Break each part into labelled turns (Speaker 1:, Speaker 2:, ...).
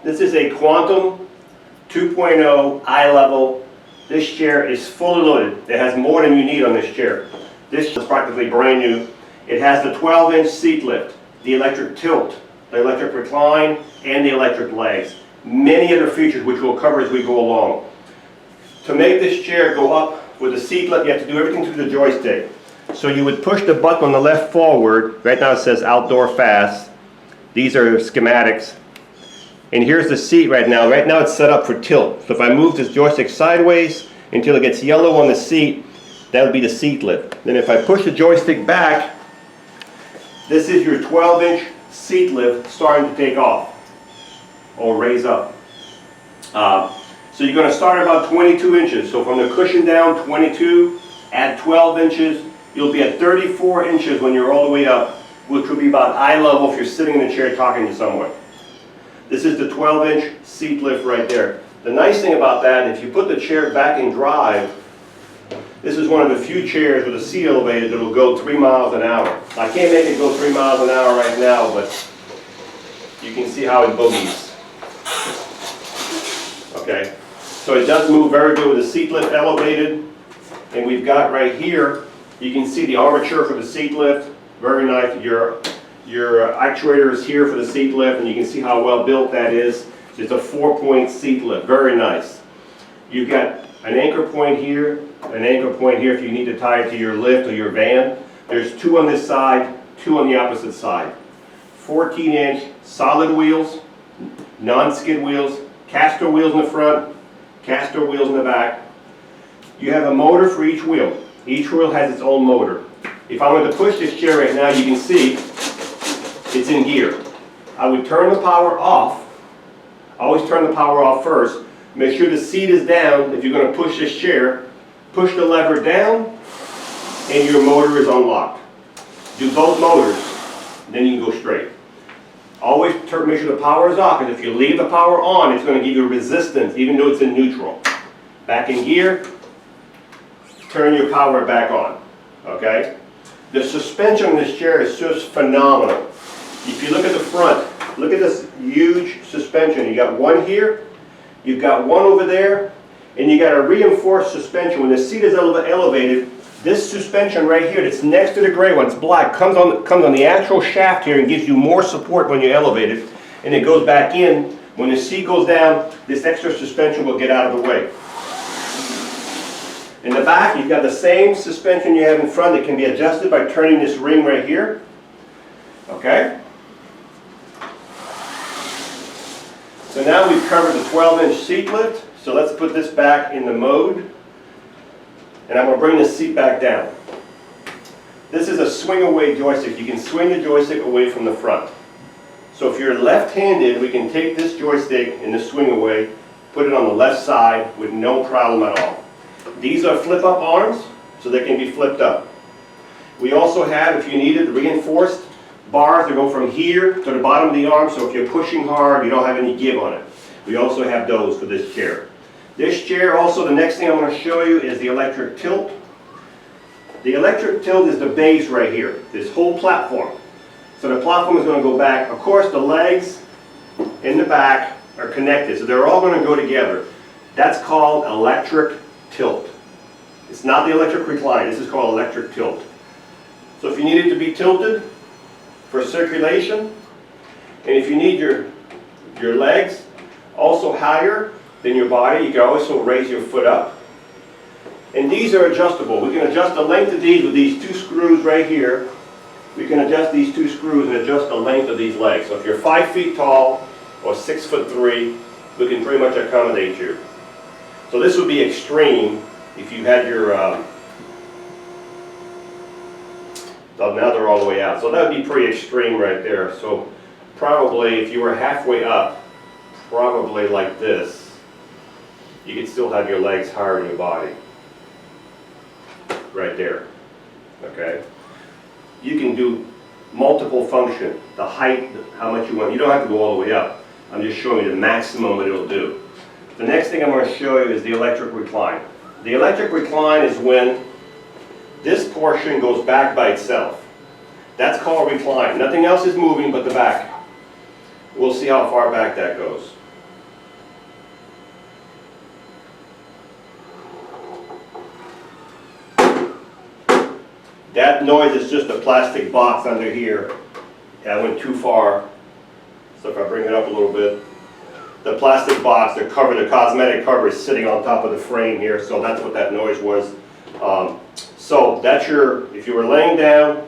Speaker 1: This is a Quantum 2.0 iLevel. This chair is fully loaded. It has more than you need on this chair. This is practically brand new. It has the 12-inch seat lift, the electric tilt, the electric recline, and the electric legs. Many other features which we'll cover as we go along. To make this chair go up with the seat lift, you have to do everything through the joystick. So you would push the button on the left forward. Right now it says outdoor fast. These are schematics. And here's the seat right now. Right now it's set up for tilt. So if I move this joystick sideways until it gets yellow on the seat, that would be the seat lift. Then if I push the joystick back, this is your 12-inch seat lift starting to take off or raise up. So you're going to start at about 22 inches. So from the cushion down, 22, add 12 inches, you'll be at 34 inches when you're all the way up, which will be about eye level if you're sitting in a chair talking to someone. This is the 12-inch seat lift right there. The nice thing about that, if you put the chair back in drive, this is one of the few chairs with a seat elevated that will go 3 miles an hour. I can't make it go 3 miles an hour right now, but you can see how it bogies. Okay, so it does move very good with the seat lift elevated. And we've got right here, you can see the armature for the seat lift. Very nice. Your actuator is here for the seat lift, and you can see how well built that is. It's a 4-point seat lift. Very nice. You've got an anchor point here, an anchor point here if you need to tie it to your lift or your van. There's 2 on this side, 2 on the opposite side. 14-inch solid wheels, non-skid wheels, caster wheels in the front, caster wheels in the back. You have a motor for each wheel. Each wheel has its own motor. If I were to push this chair right now, you can see it's in gear. I would turn the power off. Always turn the power off first. Make sure the seat is down. If you're going to push this chair, push the lever down and your motor is unlocked. Do both motors, then you can go straight. Always make sure the power is off, because if you leave the power on, it's going to give you resistance even though it's in neutral. Back in gear, turn your power back on. Okay? The suspension on this chair is just phenomenal. If you look at the front, look at this huge suspension. You got one here, you've got one over there, and you got a reinforced suspension. When the seat is elevated, this suspension right here that's next to the gray one, it's black, comes on the actual shaft here and gives you more support when you elevate it, and it goes back in. When the seat goes down, this extra suspension will get out of the way. In the back, you've got the same suspension you have in front that can be adjusted by turning this ring right here. Okay? So now we've covered the 12-inch seat lift. So let's put this back in the mode. And I'm going to bring this seat back down. This is a swing away joystick. You can swing the joystick away from the front. So if you're left-handed, we can take this joystick and the swing away, put it on the left side with no problem at all. These are flip-up arms, so they can be flipped up. We also have, if you needed, reinforced bars that go from here to the bottom of the arm, so if you're pushing hard, you don't have any give on it. We also have those for this chair. This chair also, the next thing I'm going to show you is the electric tilt. The electric tilt is the base right here, this whole platform. So the platform is going to go back. Of course, the legs in the back are connected, so they're all going to go together. That's called electric tilt. It's not the electric recline, this is called electric tilt. So if you need it to be tilted for circulation, and if you need your legs also higher than your body, you can also raise your foot up. And these are adjustable. We can adjust the length of these with these 2 screws right here. We can adjust these 2 screws and adjust the length of these legs. So if you're 5 feet tall or 6'3", we can pretty much accommodate you. So this would be extreme if you had your, so now they're all the way out. So that would be pretty extreme right there. So probably if you were halfway up, probably like this, you could still have your legs higher than your body. Right there. Okay? You can do multiple function, the height, how much you want. You don't have to go all the way up. I'm just showing you the maximum that it'll do. The next thing I'm going to show you is the electric recline. The electric recline is when this portion goes back by itself. That's called recline. Nothing else is moving but the back. We'll see how far back that goes. That noise is just a plastic box under here. I went too far, so if I bring it up a little bit. The plastic box, the cover, the cosmetic cover is sitting on top of the frame here, so that's what that noise was. So that's your, if you were laying down,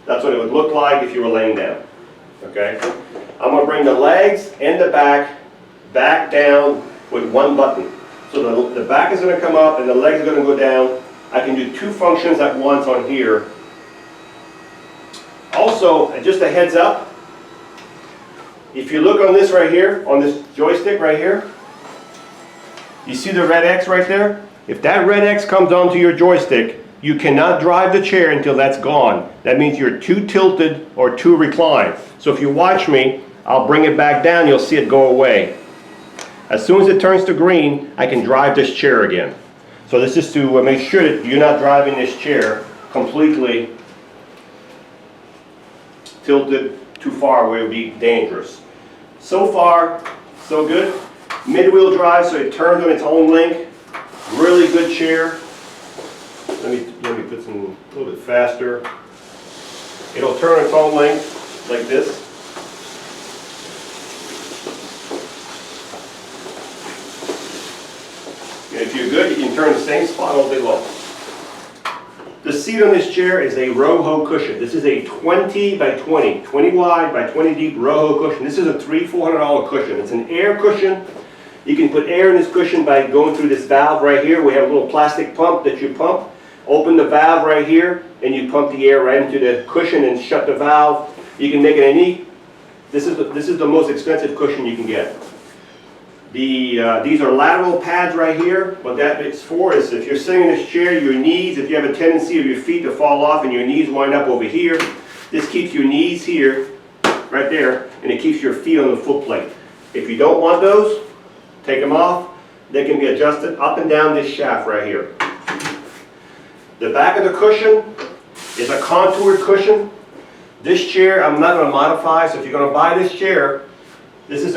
Speaker 1: that's what it would look like if you were laying down, okay? I'm gonna bring the legs and the back down with one button. So the back is gonna come up and the legs are gonna go down. I can do two functions at once on here. Also, just a heads up, if you look on this right here, on this joystick right here, you see the red X right there? If that red X comes onto your joystick, you cannot drive the chair until that's gone. That means you're too tilted or too reclined. So if you watch me, I'll bring it back down, you'll see it go away. As soon as it turns to green, I can drive this chair again. So this is to make sure that you're not driving this chair completely tilted too far where it would be dangerous. So far, so good. Mid-wheel drive, so it turns on its own link. Really good chair. Let me put some a little bit faster. It'll turn its own length like this. And if you're good, you can turn the same spot all day long. The seat on this chair is a Roho cushion. This is a 20 by 20, 20 wide by 20 deep Roho cushion. This is a $300-400 cushion. It's an air cushion. You can put air in this cushion by going through this valve right here. We have a little plastic pump that you pump. Open the valve right here, and you pump the air right into the cushion and shut the valve. You can make it any. This is the most expensive cushion you can get. These are lateral pads right here. What that is for is if you're sitting in this chair, your knees, if you have a tendency of your feet to fall off and your knees wind up over here, this keeps your knees here, right there, and it keeps your feet on the foot plate. If you don't want those, take them off. They can be adjusted up and down this shaft right here. The back of the cushion is a contoured cushion. This chair I'm not going to modify, so if you're going to buy this chair, this is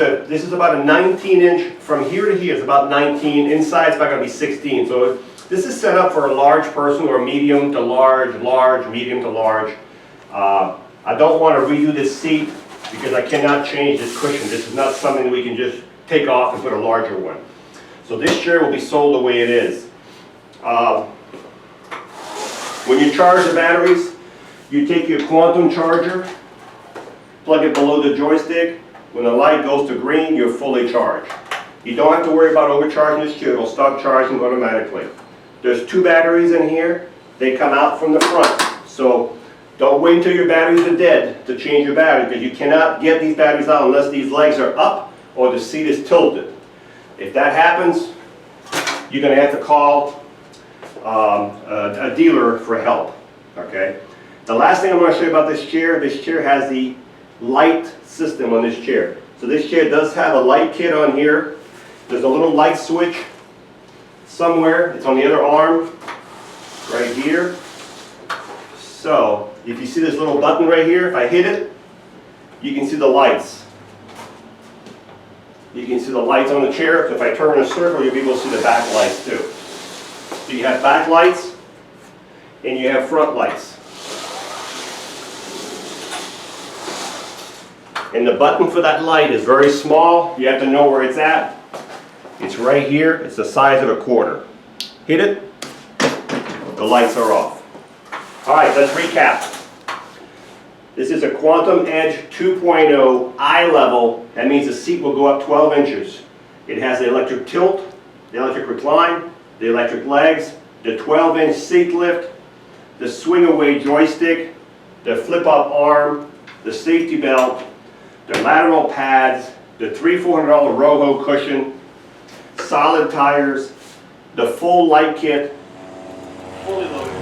Speaker 1: about a 19-inch, from here to here is about 19, inside it's about going to be 16. So this is set up for a large person or medium to large, medium to large. I don't want to redo this seat because I cannot change this cushion. This is not something that we can just take off and put a larger one. So this chair will be sold the way it is. When you charge the batteries, you take your quantum charger, plug it below the joystick. When the light goes to green, you're fully charged. You don't have to worry about overcharging this chair. It'll stop charging automatically. There's two batteries in here. They come out from the front. So don't wait until your batteries are dead to change your battery, because you cannot get these batteries out unless these legs are up or the seat is tilted. If that happens, you're going to have to call a dealer for help. Okay. The last thing I'm going to show you about this chair has the light system on this chair. So this chair does have a light kit on here. There's a little light switch somewhere. It's on the other arm right here. So if you see this little button right here, if I hit it, you can see the lights. You can see the lights on the chair. So if I turn in a circle, you'll be able to see the back lights too. So you have back lights and you have front lights. And the button for that light is very small. You have to know where it's at. It's right here. It's the size of a quarter. Hit it, the lights are off. All right, let's recap. This is a Quantum Edge 2.0 iLevel. That means the seat will go up 12 inches. It has the electric tilt, the electric recline, the electric legs, the 12-inch seat lift, the swing away joystick, the flip-up arm, the safety belt, the lateral pads, the $300-400 Roho cushion, solid tires, the full light kit, fully loaded.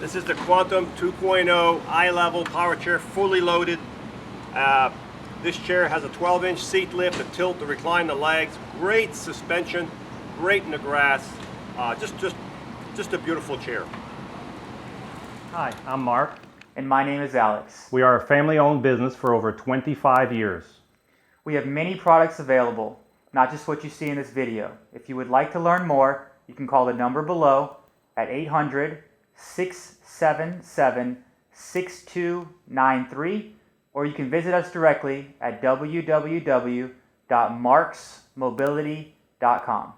Speaker 1: This is the Quantum 2.0 iLevel power chair, fully loaded. This chair has a 12-inch seat lift, a tilt to recline the legs, great suspension, great in the grass, just a beautiful chair.
Speaker 2: Hi, I'm Mark.
Speaker 3: And my name is Alex.
Speaker 2: We are a family-owned business for over 25 years.
Speaker 3: We have many products available, not just what you see in this video. If you would like to learn more, you can call the number below at 800-677-6293, or you can visit us directly at www.marksmobility.com.